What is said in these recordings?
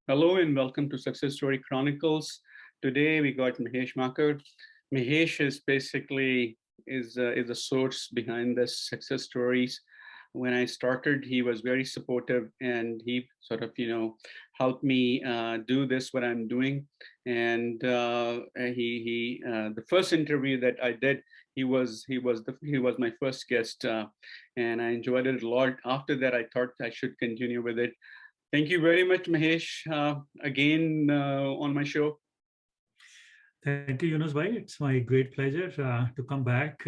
Hello and welcome to Success Story Chronicles. Today we got Mahesh Makar. Mahesh is basically is a source behind this success stories. When I started, he was very supportive and he sort of helped me do this what I'm doing. And he the first interview that I did, he was my first guest, and I enjoyed it a lot. After that, I thought I should continue with it. Thank you very much, Mahesh, again on my show. Thank you, Yunus Bhai. It's my great pleasure to come back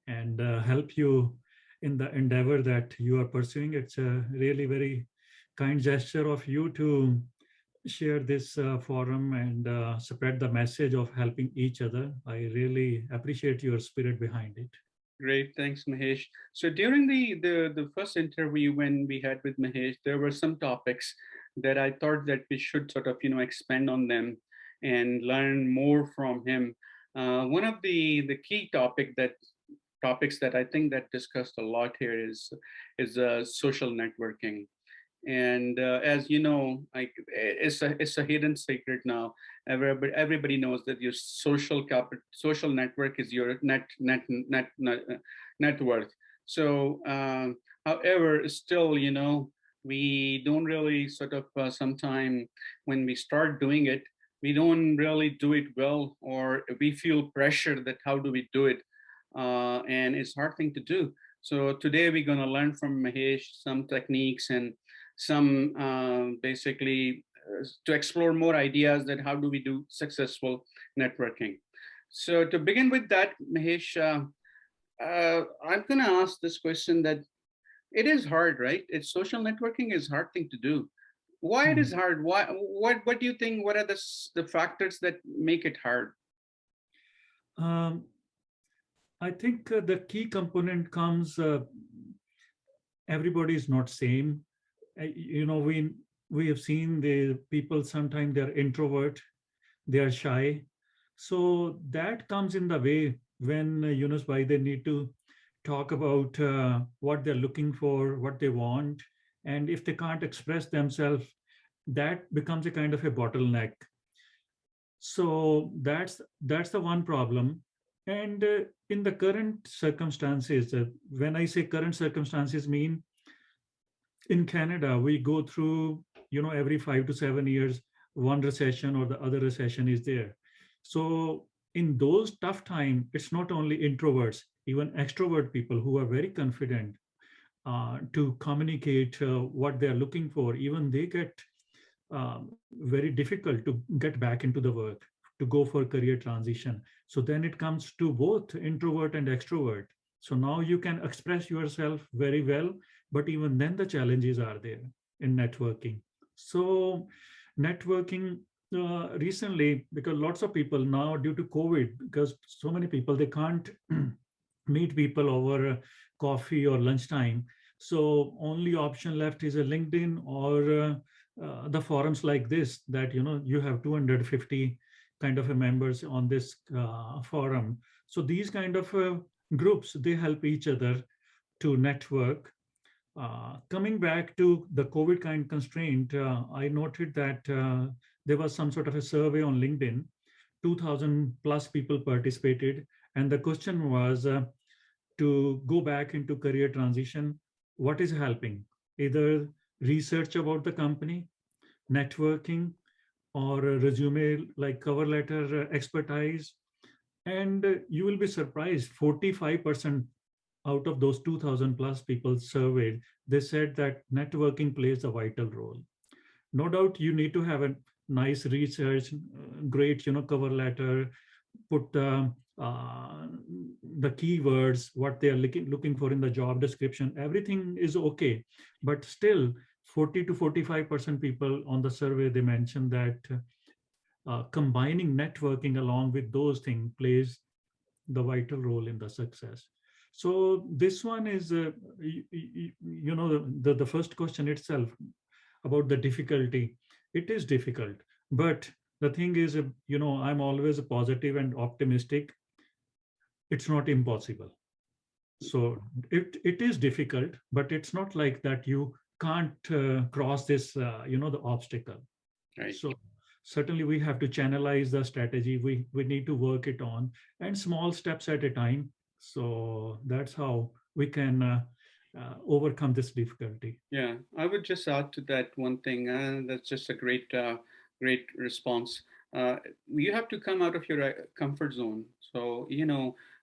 and help you in the endeavor that you are pursuing. It's a really very kind gesture of you to share this forum and spread the message of helping each other. I really appreciate your spirit behind it. Great, thanks, Mahesh. So during the first interview when we had with Mahesh, there were some topics that I thought that we should sort of expand on them and learn more from him. One of the key topics that I think that discussed a lot here is social networking. And as you know, like it's a hidden secret now. Everybody knows that your social network is your net worth. So however, still, we don't really sort of sometime when we start doing it, we don't really do it well, or we feel pressure that how do we do it, and it's a hard thing to do. So today we're going to learn from Mahesh some techniques and some basically to explore more ideas that how do we do successful networking. So to begin with that, Mahesh, I'm going to ask this question that it is hard, right? It's social networking is hard thing to do. Why it is Mhm. hard? Why? What do you think? What are the factors that make it hard? Um, I think the key component comes, everybody is not same. We have seen the people, sometimes they're introvert, they are shy. So that comes in the way when Yunus Bhai, they need to talk about what they're looking for, what they want. And if they can't express themselves, that becomes a kind of a bottleneck. So that's the one problem. And in the current circumstances, when I say current circumstances, mean in Canada, we go through, every 5 to 7 years, one recession or the other recession is there. So in those tough time, it's not only introverts, even extrovert people who are very confident to communicate what they're looking for, even they get very difficult to get back into the work, to go for career transition. So then it comes to both introvert and extrovert. So now you can express yourself very well, but even then the challenges are there in networking. So networking recently, because lots of people now due to COVID, because so many people, they can't meet people over coffee or lunchtime. So only option left is a LinkedIn or the forums like this, that you have 250 kind of a members on this forum. So these kind of groups, they help each other to network. Coming back to the COVID kind constraint, I noted that there was some sort of a survey on LinkedIn. 2000 plus people participated, and the question was to go back into career transition, what is helping? Either research about the company, networking, or a resume like cover letter expertise. And you will be surprised, 45% out of those 2000 plus people surveyed, they said that networking plays a vital role. No doubt you need to have a nice research, great cover letter, put the keywords, what they are looking for in the job description. Everything is okay, but still 40 to 45% people on the survey, they mentioned that combining networking along with those things plays the vital role in the success. So this one is, the first question itself about the difficulty. It is difficult, but the thing is, I'm always positive and optimistic. It's not impossible. So it is difficult, but it's not like that you can't cross this, the obstacle. Right. So certainly we have to channelize the strategy. We need to work it on and small steps at a time. So that's how we can overcome this difficulty. Yeah, I would just add to that one thing. That's just a great response. Uh, you have to come out of your comfort zone. So,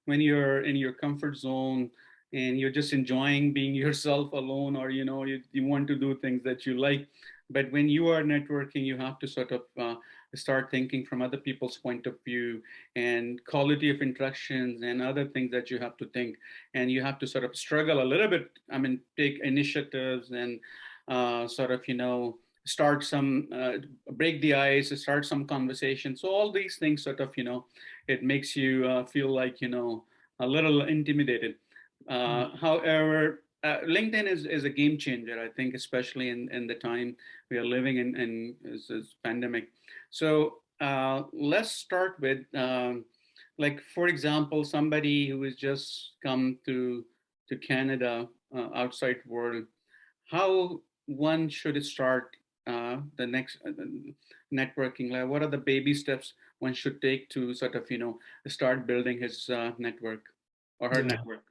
when you're in your comfort zone and you're just enjoying being yourself alone, or, you want to do things that you like. But when you are networking, you have to sort of start thinking from other people's point of view and quality of interactions and other things that you have to think, and you have to sort of struggle a little bit. I mean, take initiatives and sort of start some break the ice, start some conversation. So all these things sort of it makes you feel like a little intimidated. Mm. However, LinkedIn is a game changer, I think, especially in the time we are living in this pandemic. So let's start with like, for example, somebody who has just come to Canada, outside world, how one should start the next networking? Like, what are the baby steps one should take to sort of start building his network or her Yeah, network?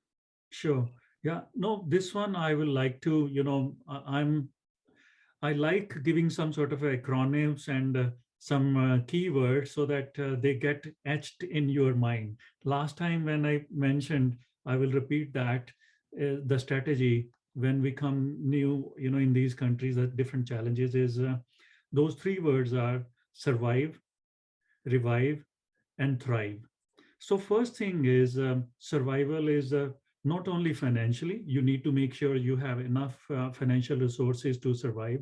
sure. Yeah, no, this one I will like to, I like giving some sort of acronyms and some keywords so that they get etched in your mind. Last time when I mentioned, I will repeat that the strategy when we come new, in these countries, that different challenges is those three words are survive, revive, and thrive. So first thing is survival is not only financially, you need to make sure you have enough financial resources to survive.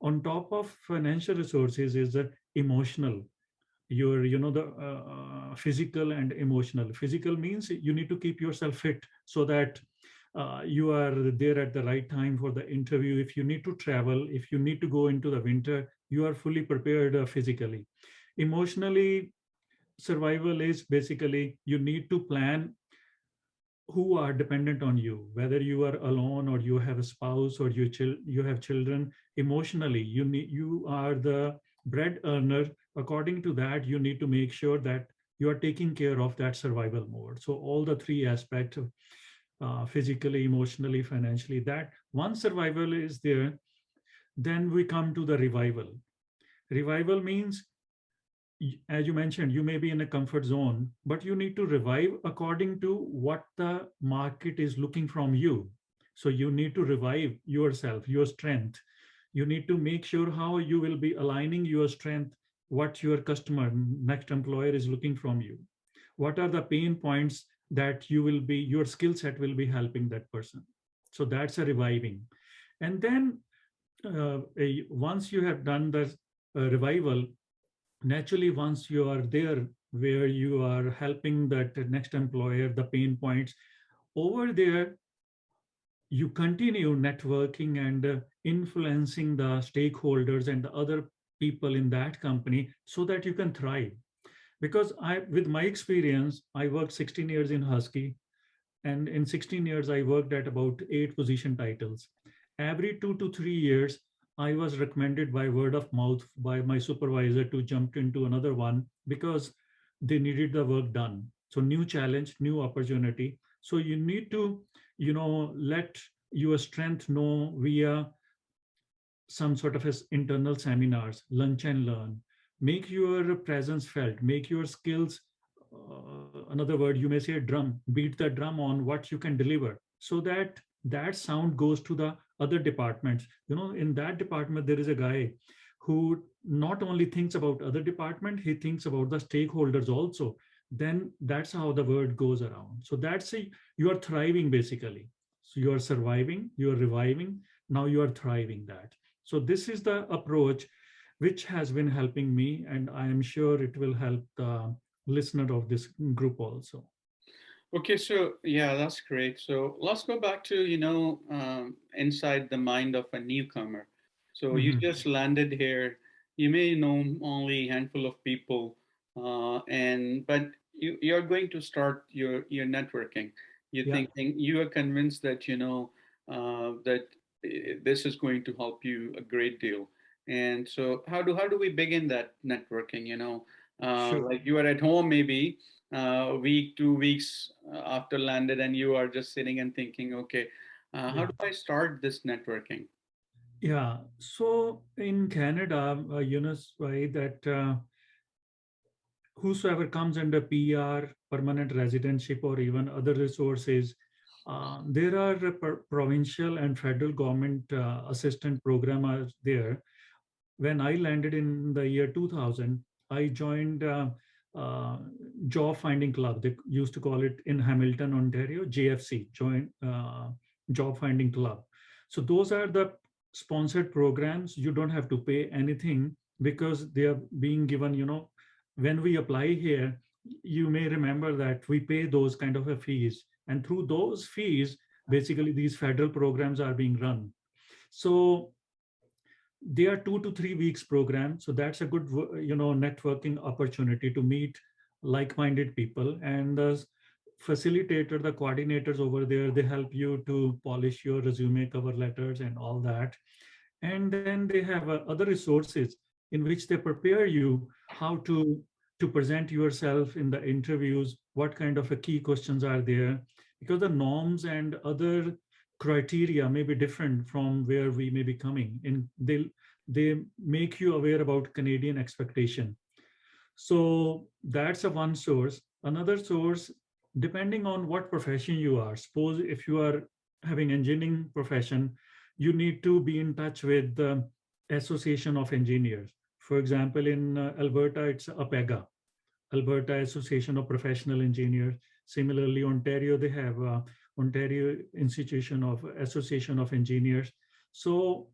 On top of financial resources is emotional, your the physical and emotional. Physical means you need to keep yourself fit so that you are there at the right time for the interview. If you need to travel, if you need to go into the winter, you are fully prepared physically. Emotionally, survival is basically you need to plan who are dependent on you, whether you are alone or you have a spouse or you have children. Emotionally, you are the bread earner. According to that, you need to make sure that you are taking care of that survival mode. So all the three aspects, physically, emotionally, financially, that once survival is there, then we come to the revival. Revival means, as you mentioned, you may be in a comfort zone, but you need to revive according to what the market is looking from you. So you need to revive yourself, your strength. You need to make sure how you will be aligning your strength, what your customer, next employer is looking from you. What are the pain points that your skill set will be helping that person. So that's a reviving. And then once you have done the revival, naturally once you are there where you are helping that next employer the pain points over there, you continue networking and influencing the stakeholders and the other people in that company so that you can thrive. Because I with my experience, I worked 16 years in Husky, and in 16 years I worked at about 8 position titles. Every 2 to 3 years I was recommended by word of mouth by my supervisor to jump into another one because they needed the work done. So new challenge, new opportunity. So you need to let your strength know via some sort of internal seminars, lunch and learn. Make your presence felt, make your skills, another word, you may say a drum, beat the drum on what you can deliver so that that sound goes to the other departments. In that department, there is a guy who not only thinks about other department, he thinks about the stakeholders also. Then that's how the word goes around. So you are thriving basically. So you are surviving, you are reviving, now you are thriving that. So this is the approach which has been helping me, and I am sure it will help the listener of this group also. Okay, so yeah, that's great. So let's go back to inside the mind of a newcomer. So you Mhm. just landed here. You may know only a handful of people, and but you're going to start your networking. You're Yeah, thinking, you are convinced that that this is going to help you a great deal. And so how do we begin that networking? Sure. Like you are at home maybe a week, 2 weeks after landed, and you are just sitting and thinking, okay, how Yeah. do I start this networking? Yeah. So in Canada, Yunus, right, that whosoever comes under PR, permanent residentship, or even other resources, there are provincial and federal government assistant programs there. When I landed in the year 2000, I joined uh, Job Finding Club. They used to call it in Hamilton, Ontario, JFC, Job Finding Club. So those are the sponsored programs. You don't have to pay anything because they are being given, when we apply here, you may remember that we pay those kind of a fees. And through those fees, basically these federal programs are being run. So they are 2 to 3 weeks program, so that's a good networking opportunity to meet like-minded people. And the facilitator, the coordinators over there, they help you to polish your resume, cover letters, and all that. And then they have other resources in which they prepare you how to present yourself in the interviews, what kind of a key questions are there, because the norms and other criteria may be different from where we may be coming in. They make you aware about Canadian expectation. So that's a one source. Another source, depending on what profession you are. Suppose if you are having engineering profession, you need to be in touch with the Association of Engineers. For example, in Alberta, it's APEGA, Alberta Association of Professional Engineers. Similarly, Ontario, they have Ontario Institution of Association of Engineers. So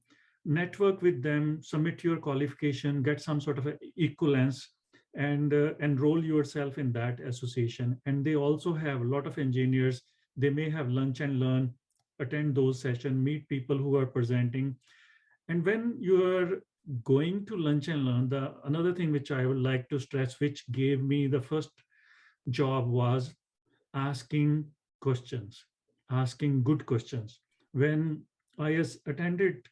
network with them, submit your qualification, get some sort of equivalence, and enroll yourself in that association. And they also have a lot of engineers. They may have lunch and learn, attend those sessions, meet people who are presenting. And when you're going to lunch and learn, the another thing which I would like to stress, which gave me the first job, was asking questions, asking good questions. When attended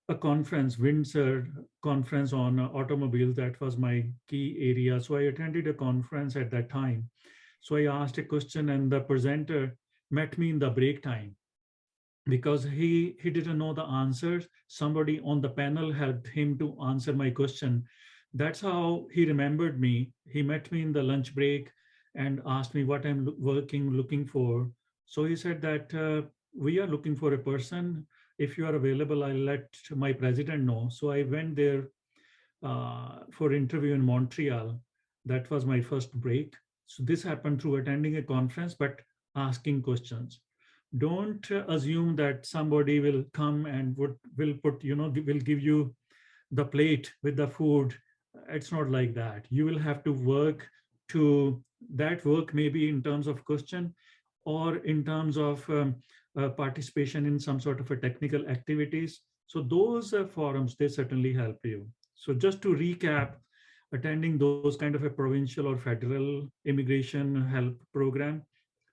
a conference, Windsor conference on automobiles, that was my key area. So I attended a conference at that time. So I asked a question, and the presenter met me in the break time because he didn't know the answers. Somebody on the panel helped him to answer my question. That's how he remembered me. He met me in the lunch break and asked me what I'm looking for. So he said that we are looking for a person. If you are available, I'll let my president know. So I went there for interview in Montreal. That was my first break. So this happened through attending a conference, but asking questions. Don't assume that somebody will come and will put, will give you the plate with the food. It's not like that. You will have to work to that work, maybe in terms of question or in terms of participation in some sort of a technical activities. So those forums, they certainly help you. So just to recap, attending those kind of a provincial or federal immigration help program.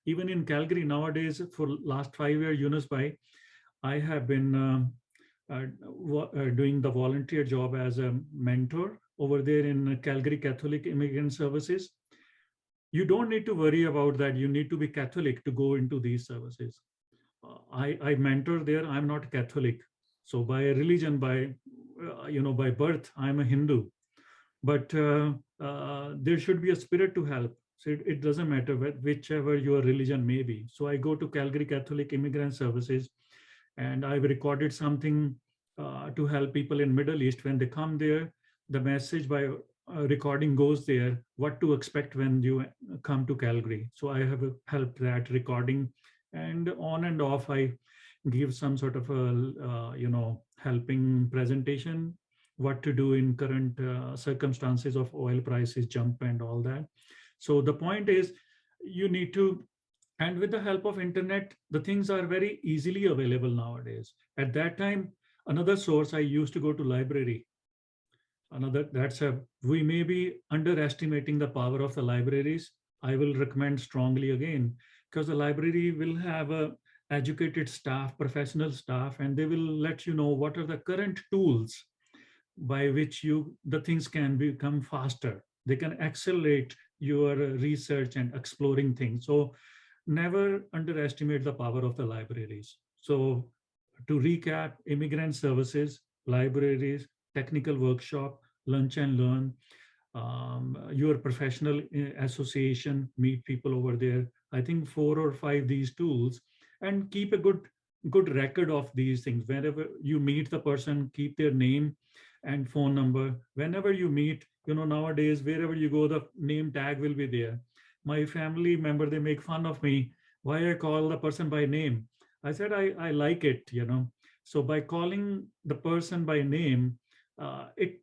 Even in Calgary nowadays, for last 5 years, Yunus Bhai, I have been doing the volunteer job as a mentor over there in Calgary Catholic Immigrant Services. You don't need to worry about that. You need to be Catholic to go into these services. I mentor there. I'm not Catholic, so by religion, by birth, I'm a Hindu. But there should be a spirit to help. So it doesn't matter whichever your religion may be. So I go to Calgary Catholic Immigrant Services, and I've recorded something to help people in Middle East when they come there. The message by recording goes there, what to expect when you come to Calgary. So I have helped that recording, and on and off I give some sort of a helping presentation, what to do in current circumstances of oil prices jump and all that. So the point is, you need to, and with the help of internet, the things are very easily available nowadays. At that time, another source, I used to go to library. Another, that's a, we may be underestimating the power of the libraries. I will recommend strongly again, because the library will have a educated staff, professional staff, and they will let you know what are the current tools by which the things can become faster. They can accelerate your research and exploring things. So never underestimate the power of the libraries. So to recap, immigrant services, libraries, technical workshop, lunch and learn, your professional association, meet people over there. I think 4 or 5 these tools, and keep a good record of these things. Whenever you meet the person, keep their name and phone number. Whenever you meet, nowadays, wherever you go, the name tag will be there. My family member, they make fun of me why I call the person by name. I said I like it. So by calling the person by name, it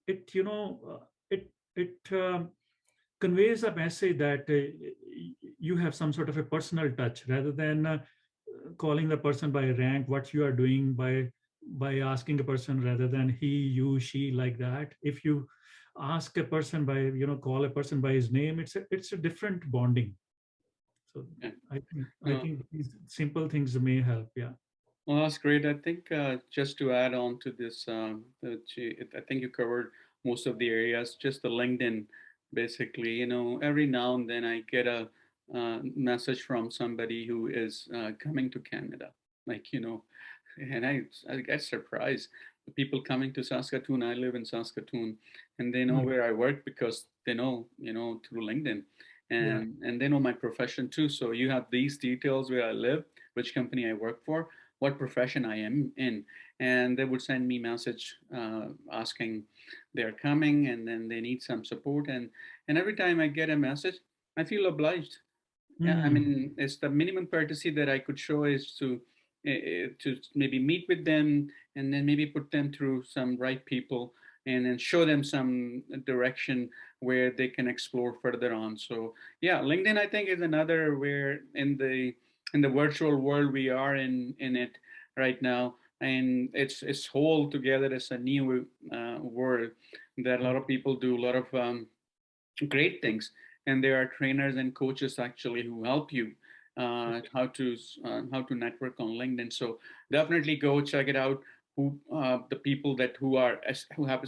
it you know it conveys a message that you have some sort of a personal touch, rather than calling the person by rank, what you are doing, by asking a person rather than he, you, she, like that. If you ask a person by, call a person by his name, it's a different bonding. So Yeah. I think these simple things may help. Yeah. Well, that's great. I think just to add on to this, I think you covered most of the areas. Just the LinkedIn, basically. Every now and then I get a message from somebody who is coming to Canada, like and I get surprised. The people coming to Saskatoon. I live in Saskatoon, and they know Mm. where I work because they know through LinkedIn, Yeah. and they know my profession too. So you have these details where I live, which company I work for, what profession I am in, and they would send me message asking they're coming and then they need some support, and every time I get a message, I feel obliged. Yeah, I Mm. mean, it's the minimum courtesy that I could show is to maybe meet with them and then maybe put them through some right people and then show them some direction where they can explore further on. So yeah, LinkedIn I think is another where in the virtual world we are in it right now, and it's whole together as a new world that a lot of people do a lot of great things, and there are trainers and coaches actually who help you how to network on LinkedIn. So definitely go check it out. Who the people that who have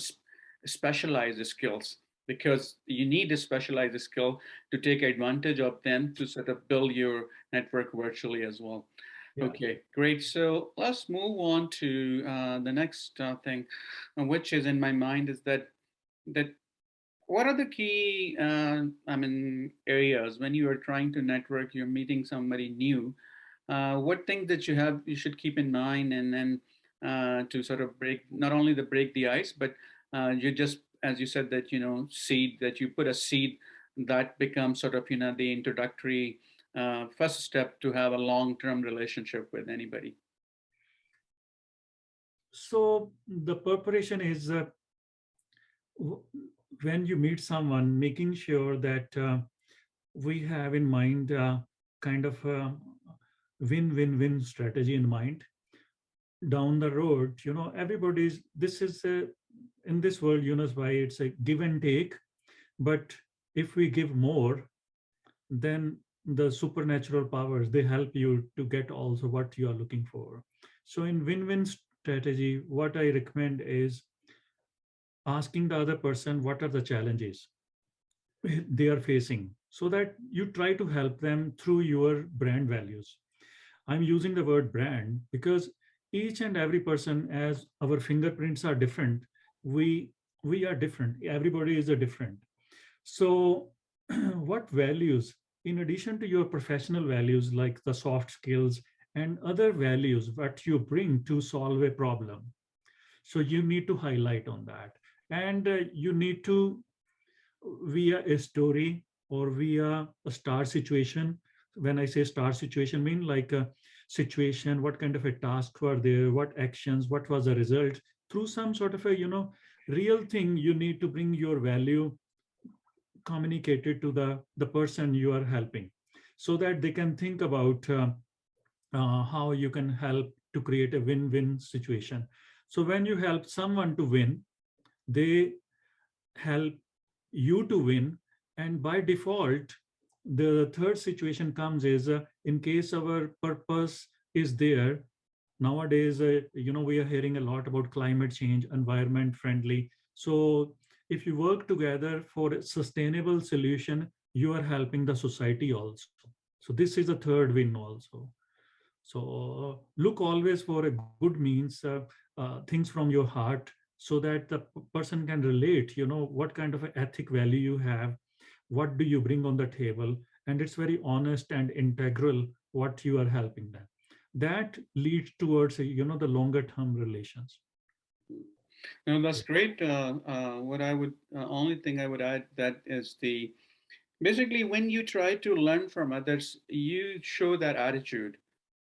specialized skills, because you need a specialized skill to take advantage of them to sort of build your network virtually as well. Yeah. Okay, great. So let's move on to the next thing, which is in my mind is that what are the key, areas when you are trying to network, you're meeting somebody new? What things that you should keep in mind, and then to sort of break not only the break the ice, but you just as you said that seed that you put a seed that becomes sort of the introductory first step to have a long-term relationship with anybody. So the preparation is, w- when you meet someone, making sure that we have in mind kind of a win-win-win strategy in mind. Down the road, everybody's, this is in this world, why it's a give and take. But if we give more, then the supernatural powers, they help you to get also what you are looking for. So in win-win strategy, what I recommend is asking the other person what are the challenges they are facing, so that you try to help them through your brand values. I'm using the word brand because each and every person, as our fingerprints are different, we we are different. Everybody is a different. So, what values, in addition to your professional values like the soft skills and other values, what you bring to solve a problem? So you need to highlight on that, and you need to, via a story or via a star situation. When I say star situation, mean like a situation, what kind of a task were there, what actions, what was the result, through some sort of a real thing. You need to bring your value communicated to the person you are helping, so that they can think about how you can help to create a win-win situation. So when you help someone to win, they help you to win. And by default, the third situation comes is, in case our purpose is there, Nowadays, we are hearing a lot about climate change, environment friendly. So if you work together for a sustainable solution, you are helping the society also. So this is the third win also. So look always for a good means, things from your heart, so that the person can relate, what kind of ethic value you have, what do you bring on the table, and it's very honest and integral what you are helping them. That leads towards, the longer term relations. No, that's great. What I would only thing I would add that is the basically when you try to learn from others, you show that attitude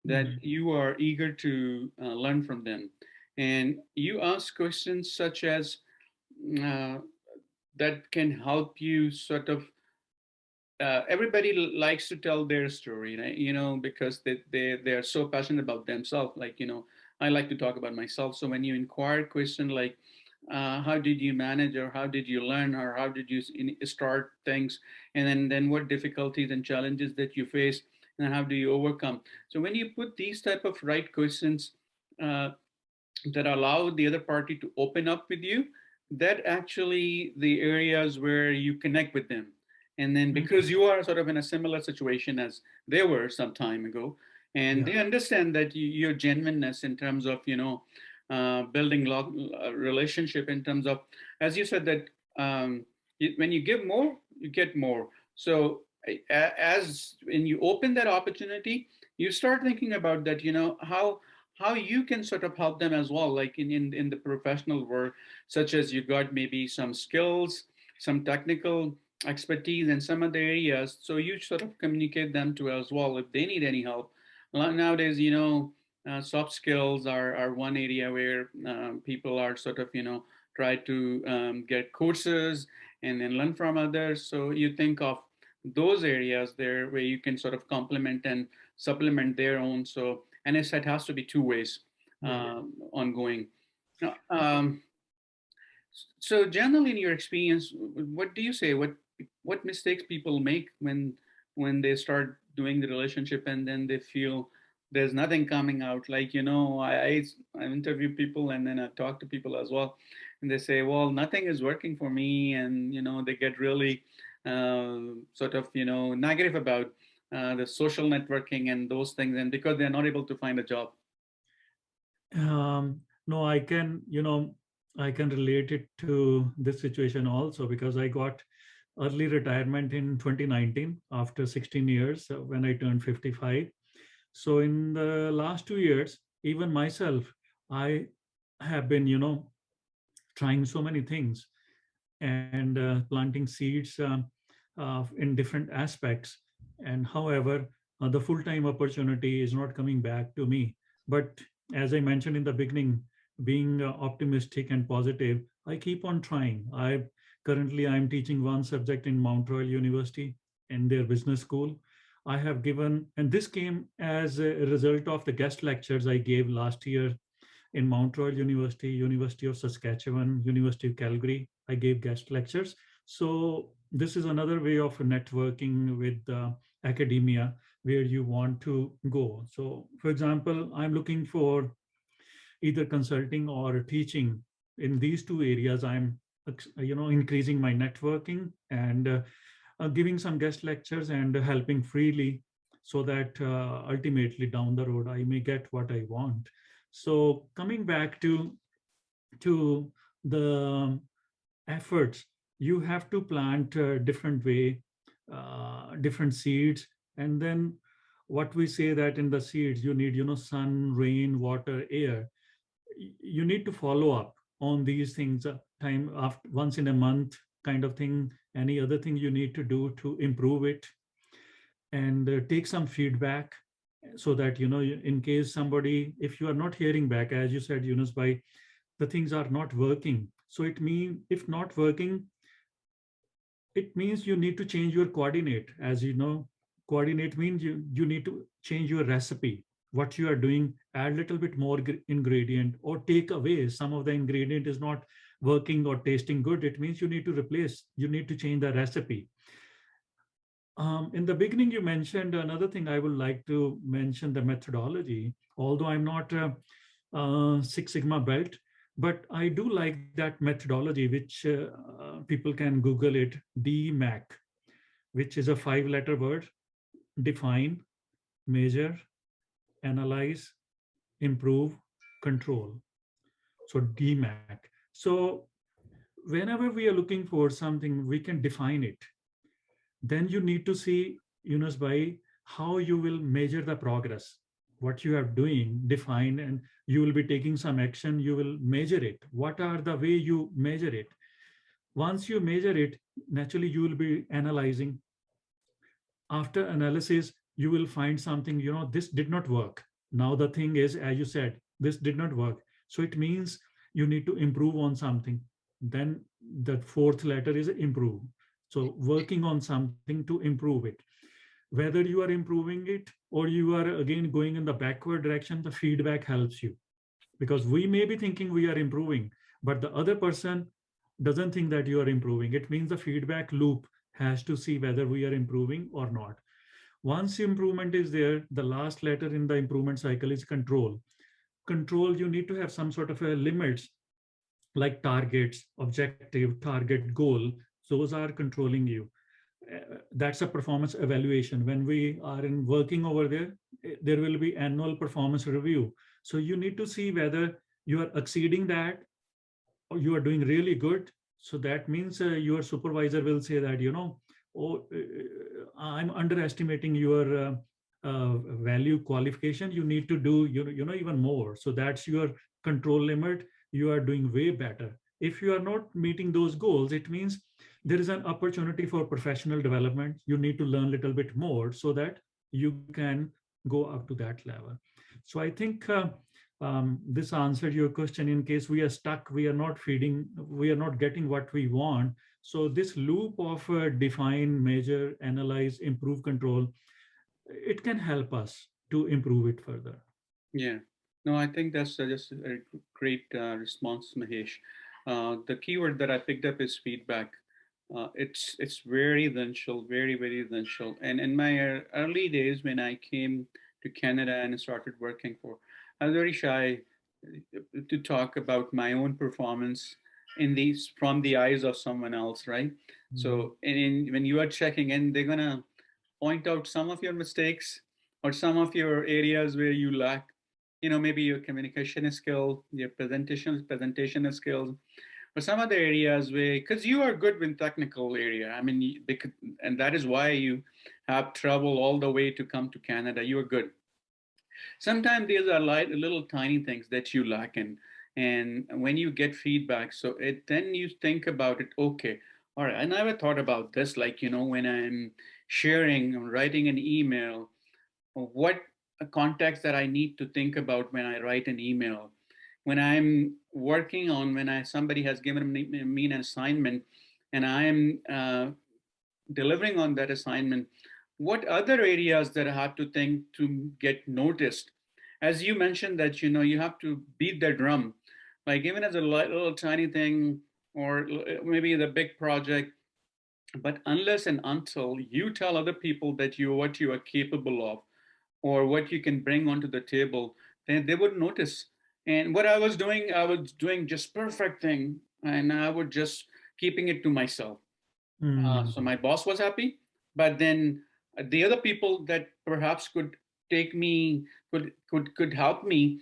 that Mhm. you are eager to learn from them, and you ask questions such as uh, that can help you sort of everybody likes to tell their story, right? Because they are so passionate about themselves. Like, I like to talk about myself. So when you inquire question like, how did you manage, or how did you learn, or how did you start things, and then what difficulties and challenges that you face, and how do you overcome? So when you put these type of right questions, uh, that allow the other party to open up with you, that actually the areas where you connect with them. And then Mhm. because you are sort of in a similar situation as they were some time ago, and Yeah. they understand that your genuineness in terms of building relationship, in terms of, as you said, that when you give more you get more. So as when you open that opportunity, you start thinking about that, how you can sort of help them as well, like in the professional work, such as you got maybe some skills, some technical expertise in some other areas, so you sort of communicate them to as well if they need any help. Nowadays, soft skills are one area where people are sort of try to get courses and then learn from others. So you think of those areas there where you can sort of complement and supplement their own. So, and it has to be two ways, Yeah. ongoing. Now, so generally in your experience, what do you say? What mistakes people make when they start doing the relationship and then they feel there's nothing coming out? Like, I interview people and then I talk to people as well, and they say, well, nothing is working for me, and they get really sort of negative about the social networking and those things, and because they're not able to find a job. No, I can relate it to this situation also, because I got early retirement in 2019 after 16 years, when I turned 55. So in the last 2 years, even myself, I have been, trying so many things, and planting seeds, in different aspects. And however, the full-time opportunity is not coming back to me. But as I mentioned in the beginning, being optimistic and positive, I keep on trying. I'm teaching one subject in Mount Royal University in their business school. I have given, and this came as a result of the guest lectures I gave last year in Mount Royal University, University of Saskatchewan, University of Calgary. I gave guest lectures. So this is another way of networking with academia where you want to go. So for example, I'm looking for either consulting or teaching. In these two areas, I'm increasing my networking and giving some guest lectures and helping freely, so that ultimately down the road I may get what I want. So coming back to the efforts, you have to plant different way, different seeds, and then what we say that in the seeds you need, sun, rain, water, air. You need to follow up on these things, time after once in a month kind of thing. Any other thing you need to do to improve it, and take some feedback, so that in case somebody, if you are not hearing back, as you said, Yunus, by the things are not working, so it means, if not working, it means you need to change your coordinate. As you know, coordinate means you need to change your recipe, what you are doing, add little bit more ingredient, or take away some of the ingredient is not working or tasting good. It means you need to replace, you need to change the recipe. In the beginning, you mentioned another thing. I would like to mention the methodology. Although I'm not a, Six Sigma belt, but I do like that methodology, which people can Google it, DMAC, which is a five-letter word: define, measure, analyze, improve, control. So DMAC. So whenever we are looking for something, we can define it. Then you need to see, Yunus by how you will measure the progress, what you are doing, define, and you will be taking some action, you will measure it. What are the way you measure it? Once you measure it, naturally you will be analyzing. After analysis, you will find something, this did not work. Now the thing is, as you said, this did not work. So it means you need to improve on something. Then the fourth letter is improve. So working on something to improve it. Whether you are improving it or you are again going in the backward direction, the feedback helps you, because we may be thinking we are improving, but the other person doesn't think that you are improving. It means the feedback loop has to see whether we are improving or not. Once improvement is there, the last letter in the improvement cycle is control. Control, you need to have some sort of a limits, like targets, objective, target, goal. Those are controlling you. That's a performance evaluation. When we are in working over there, there will be annual performance review. So you need to see whether you are exceeding that or you are doing really good. So that means your supervisor will say that, oh, I'm underestimating your value qualification. You need to do, even more. So that's your control limit. You are doing way better. If you are not meeting those goals, it means there is an opportunity for professional development. You need to learn a little bit more so that you can go up to that level. So I think this answered your question. In case we are stuck, we are not feeding, we are not getting what we want. So this loop of define, measure, analyze, improve, control, it can help us to improve it further. Yeah. No, I think that's just a great response, Mahesh. The keyword that I picked up is feedback. It's very essential, very very essential. And in my early days, when I came to Canada and started working for, I was very shy to talk about my own performance in these from the eyes of someone else, right? Mhm. So, when you are checking in, they're gonna point out some of your mistakes or some of your areas where you lack, maybe your communication skill, your presentation skills, or some other areas where, because you are good with technical area, I mean, because, and that is why you have traveled all the way to come to Canada. You are good. Sometimes these are like little tiny things that you lack in, and when you get feedback, so it then you think about it. Okay, all right, I never thought about this. Like, when I'm sharing or writing an email, what context that I need to think about when I write an email, when I'm working on, when I somebody has given me an assignment, and I'm delivering on that assignment, what other areas that I have to think to get noticed? As you mentioned that, you have to beat the drum, like even as a little tiny thing, or maybe the big project, but unless and until you tell other people that what you are capable of, or what you can bring onto the table, then they would notice. And what I was doing just perfect thing, and I would just keeping it to myself. So Mhm. my boss was happy, but then the other people that perhaps could take me, could help me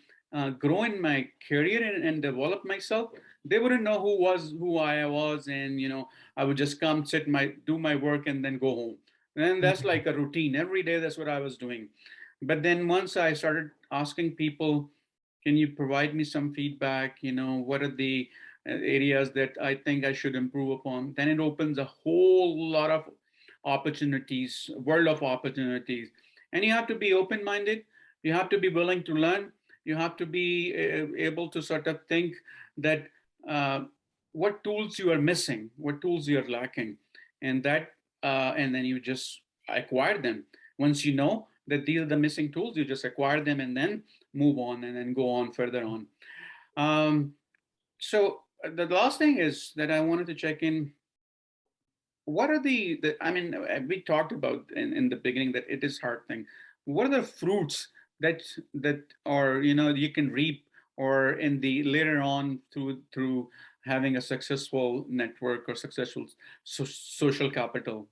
grow in my career and develop myself. They wouldn't know who I was, and I would just come, do my work, and then go home. And that's Mhm. like a routine every day. That's what I was doing. But then once I started asking people, can you provide me some feedback? What are the areas that I think I should improve upon? Then it opens a whole lot of opportunities, world of opportunities. And you have to be open minded. You have to be willing to learn. You have to be able to sort of think that uh, what tools you are missing, what tools you are lacking, and and then you just acquire them. Once you know that these are the missing tools, you just acquire them and then move on and then go on further on. Um, so the last thing is that I wanted to check in. what are the I mean, we talked about in the beginning that it is hard thing. What are the fruits that are, you can reap, or in the later on through having a successful network or successful social capital?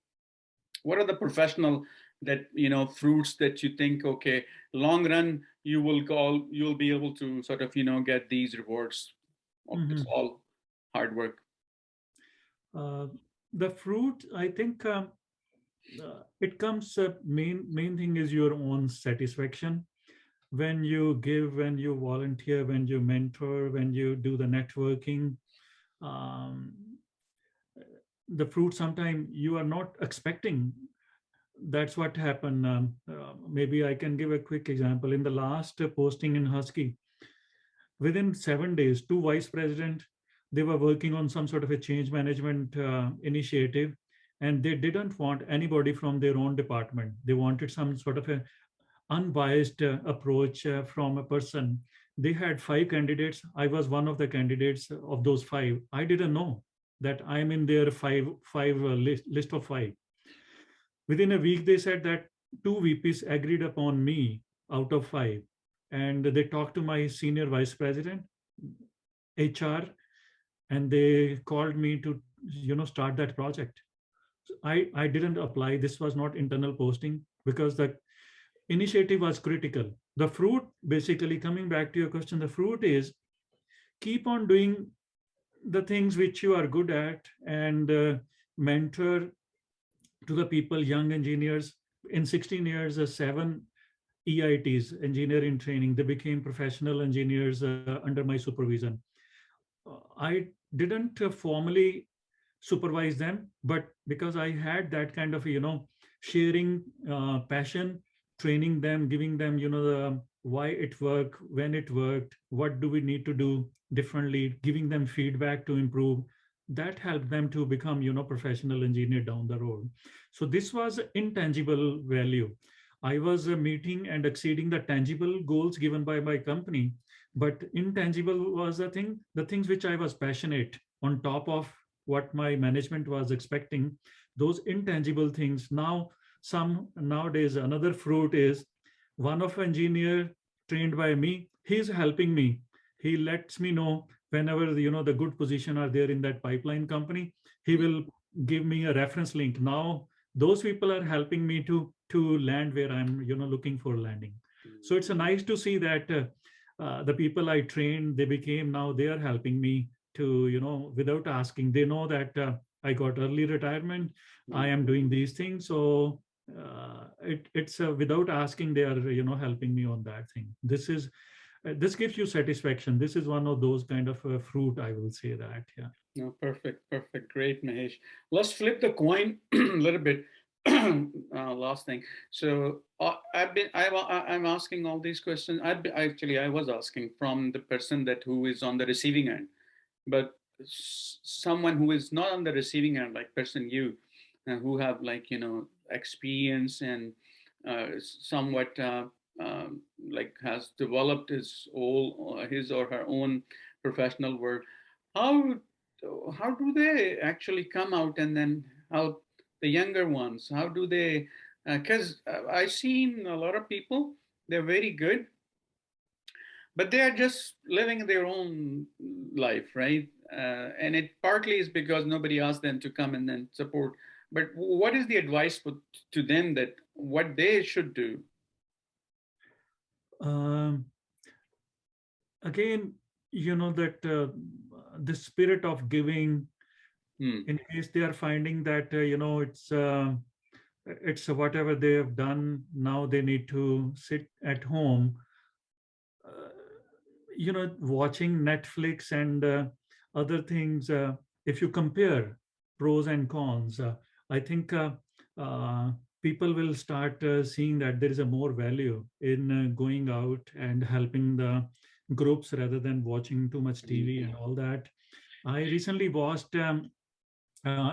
What are the professional that, fruits that you think, okay, long run you'll be able to sort of, get these rewards of this Mhm. all hard work? Uh, the fruit, I think, it comes. Main thing is your own satisfaction when you give, when you volunteer, when you mentor, when you do the networking. Um, the fruit sometimes you are not expecting. That's what happened. Maybe I can give a quick example. In the last posting in Husky, within 7 days, two vice president, they were working on some sort of a change management initiative, and they didn't want anybody from their own department. They wanted some sort of a unbiased approach from a person. They had five candidates. I was one of the candidates of those five. I didn't know that I'm in their five list of five. Within a week, they said that two VPs agreed upon me out of five. And they talked to my senior vice president, HR, and they called me to start that project. I didn't apply. This was not internal posting because the initiative was critical. The fruit, basically, coming back to your question, the fruit is keep on doing the things which you are good at, and mentor to the people, young engineers. In 16 years, seven EITs, engineering training, they became professional engineers under my supervision. I didn't formally supervise them, but because I had that kind of sharing passion, training them, giving them the why it worked, when it worked, what do we need to do differently, giving them feedback to improve, that helped them to become professional engineer down the road. So this was intangible value. I was meeting and exceeding the tangible goals given by my company, but intangible was the things which I was passionate on top of what my management was expecting, those intangible things. Now, some nowadays, another fruit is one of engineer trained by me, he's helping me. He lets me know whenever the good position are there in that pipeline company, he will give me a reference link. Now those people are helping me to land where I'm looking for landing. So it's a nice to see that the people I trained, they became, now they are helping me to without asking. They know that I got early retirement, I am doing these things. So it's without asking, they are helping me on that thing. This gives you satisfaction. This is one of those kind of fruit, I will say that. Yeah. No, perfect, perfect, great, Mahesh. Let's flip the coin a little bit. Last thing. So I'm asking all these questions. Actually, I was asking from the person that who is on the receiving end, but someone who is not on the receiving end, like person you, who have, like, experience and somewhat like has developed his or her own professional work. How how do they actually come out and then help the younger ones? How do they? Because I've seen a lot of people, they're very good, but they are just living their own life, right? And it partly is because nobody asked them to come and then support. But what is the advice to them that what they should do? um, Again, that the spirit of giving, Hmm. in case they are finding that it's whatever they have done, now they need to sit at home, uh, watching Netflix and other things. If you compare pros and cons, I think uh, people will start seeing that there is a more value in going out and helping the groups rather than watching too much TV and all that. I recently watched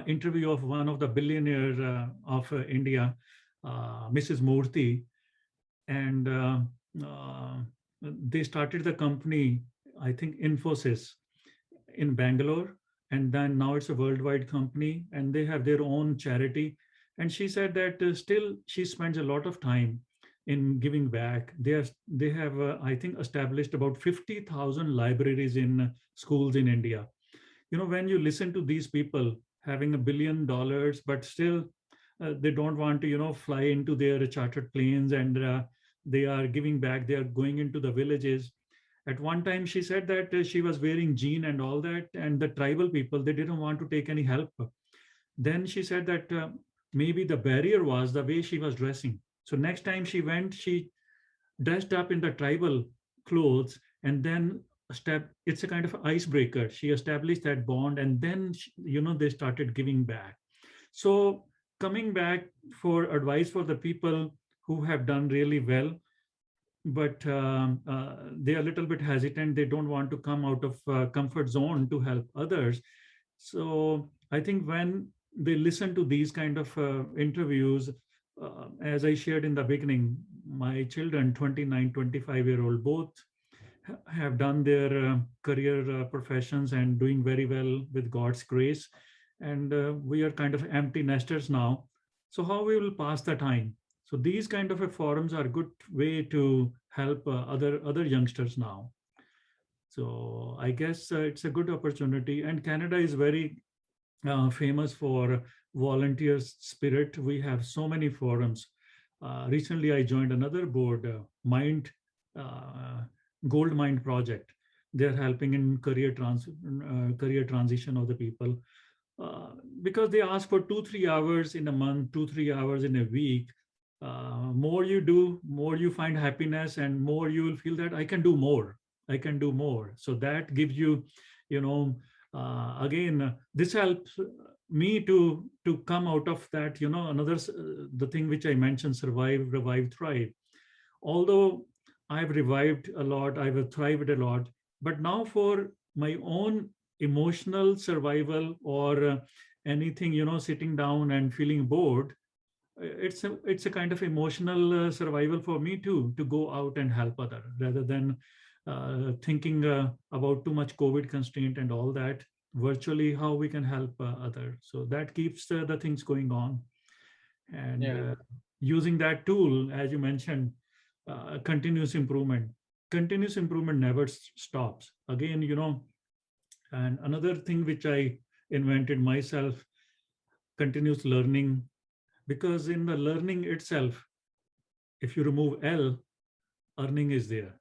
interview of one of the billionaire of India, Mrs. Murthy, and uh, they started the company, I think Infosys in Bangalore, and then now it's a worldwide company, and they have their own charity. And she said that still she spends a lot of time in giving back. They have I think established about 50,000 libraries in schools in India. When you listen to these people having $1 billion, but still they don't want to fly into their chartered planes, and they are giving back, they are going into the villages. At one time she said that she was wearing jean and all that, and the tribal people, they didn't want to take any help. Then she said that maybe the barrier was the way she was dressing. So next time she went, she dressed up in the tribal clothes, and then it's a kind of icebreaker. She established that bond, and then they started giving back. So coming back for advice for the people who have done really well, but they are a little bit hesitant. They don't want to come out of comfort zone to help others. So I think when they listen to these kind of interviews, as I shared in the beginning, my children, 29, 25-year-old, both have done their career professions and doing very well with God's grace. And we are kind of empty nesters now. So how we will pass the time? So these kind of forums are a good way to help other youngsters now. So I guess it's a good opportunity. And Canada is very famous for volunteer spirit. We have so many forums. Recently, I joined another board, uh, Gold Mind Project. They're helping in career transition of the people, uh, because they ask for 2 3 hours in a month, 2 3 hours in a week. More you do, more you find happiness, and more you will feel that I can do more. I can do more. So that gives you, you know, again, this helps me to come out of that. Another the thing which I mentioned: survive, revive, thrive. Although I've revived a lot, I've thrived a lot, but now for my own emotional survival, or anything, sitting down and feeling bored, it's a kind of emotional survival for me too, to go out and help other, rather than thinking about too much COVID constraint and all that. Virtually, how we can help other, so that keeps the things going on. And Yeah. using that tool, as you mentioned, continuous improvement never stops. Again, and another thing which I invented myself: continuous learning. Because in the learning itself, if you remove L, earning is there.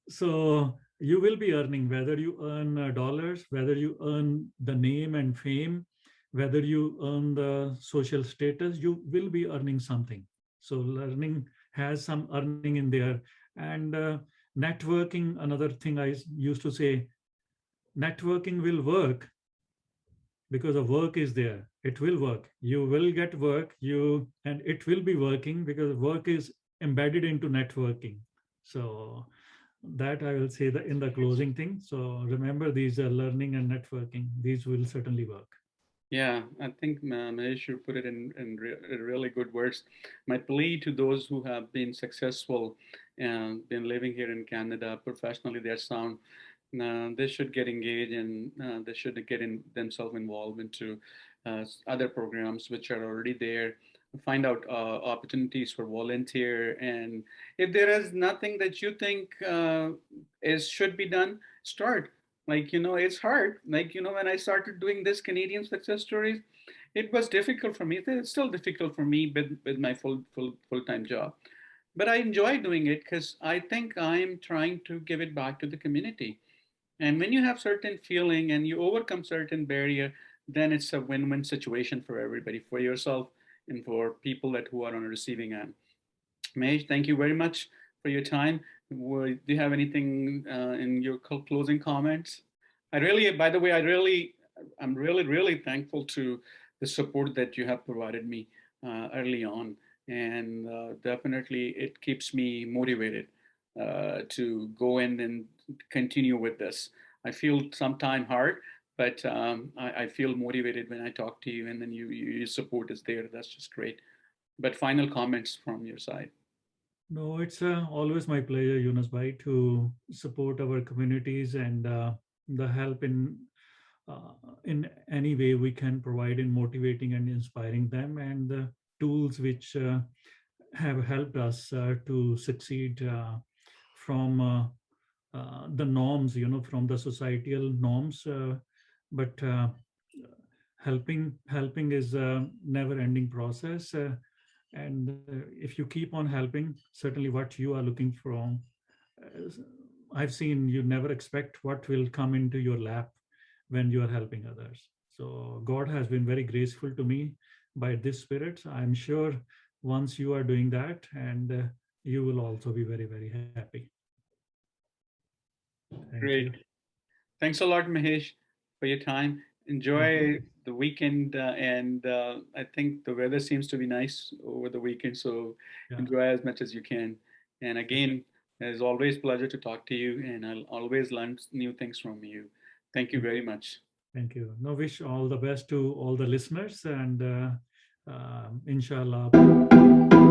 So you will be earning, whether you earn dollars, whether you earn the name and fame, whether you earn the social status, you will be earning something. So learning has some earning in there. And networking, another thing I used to say: networking will work because the work is there. It will work. You will get work, and it will be working because work is embedded into networking. So that I will say that in the closing thing. So remember, these are learning and networking. These will certainly work. Yeah, I think Mahesh, you put it in really good words. My plea to those who have been successful and been living here in Canada professionally, they're sound. They should get engaged, and they should get themselves involved into other programs which are already there. Find out opportunities for volunteer, and if there is nothing that you think is should be done, start. Like, it's hard. Like, when I started doing this Canadian success stories, it was difficult for me. It's still difficult for me with my full-time job, but I enjoy doing it because I think I'm trying to give it back to the community. And when you have certain feeling and you overcome certain barrier, then it's a win-win situation for everybody, for yourself and for people that who are on a receiving end. Mahesh, thank you very much for your time. Do you have anything in your closing comments? I really, by the way, I'm really thankful to the support that you have provided me early on, and definitely it keeps me motivated to go in and continue with this. I feel sometime hard, but I feel motivated when I talk to you, and then your support is there. That's just great. But final comments from your side. No, it's always my pleasure, Yunus Bhai, to support our communities, and the help in in any way we can provide in motivating and inspiring them, and the tools which have helped us to succeed from the norms, from the societal norms. But helping is a never ending process. And if you keep on helping, certainly what you are looking from, uh, I've seen you never expect what will come into your lap when you are helping others. So God has been very graceful to me by this spirit. I'm sure once you are doing that, and you will also be very, very happy. Thank you. Great. Thanks a lot, Mahesh, for your time. Thank you. Enjoy the weekend, and I think the weather seems to be nice over the weekend, so Yeah. enjoy as much as you can. And Thank, again, it's always pleasure to talk to you, and I'll always learn new things from you. Thank you thank, very much. thank you. Now, wish all the best to all the listeners, and inshallah.